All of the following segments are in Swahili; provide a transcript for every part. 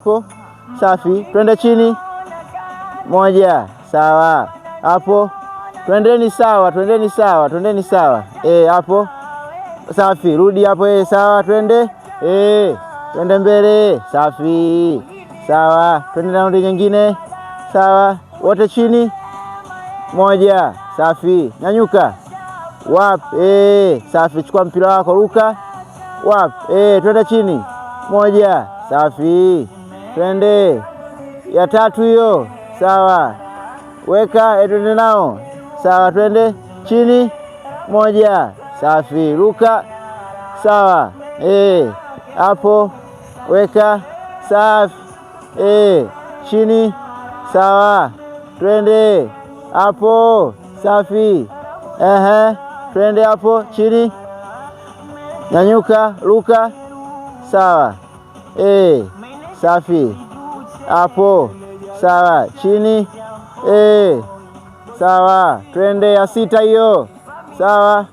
Hapo safi, twende chini. Moja, sawa. Hapo twendeni sawa, twendeni sawa, twendeni sawa. Hapo safi, rudi hapo. Sawa, twende. Twende mbele, safi. Sawa, twende raundi nyingine. Sawa, wote chini. Moja, safi. Nyanyuka. Wap, safi. Chukua mpira wako, ruka. Wap, twende chini. Moja, safi. Twende. Ya tatu hiyo. Sawa. Weka, twende nao. Sawa, twende chini. Moja, safi. Ruka. Sawa. Hapo. Weka. Safi. Chini. Sawa. Twende. Hapo. Safi. Twende hapo chini. Nyanyuka, ruka. Sawa. Safi. Hapo. Sawa. Chini. Sawa. Twende ya sita hiyo. Sawa.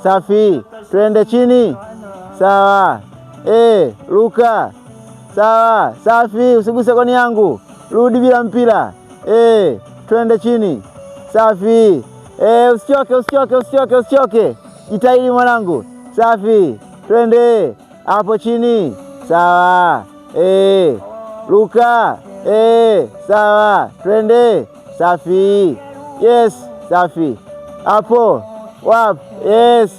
Safi. Twende chini. Sawa. Ruka. Sawa. Safi. Usiguse koni yangu. Rudi bila mpira. Twende chini. Safi. Usichoke. Jitahidi mwanangu. Safi. Twende. Hapo chini. Sawa. Ruka. Sawa. Twende. Safi. Yes. Safi. Hapo. Wap. Yes.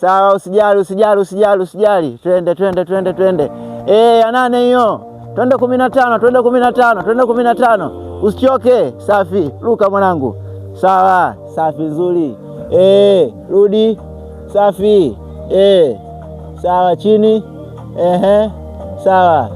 Sawa. Usijali. Twende. Ya 8 hiyo. Twende 15. Usichoke. Safi. Ruka mwanangu. Sawa. Safi, nzuri. Rudi. Safi. Sawa, chini. Sawa. Sawa.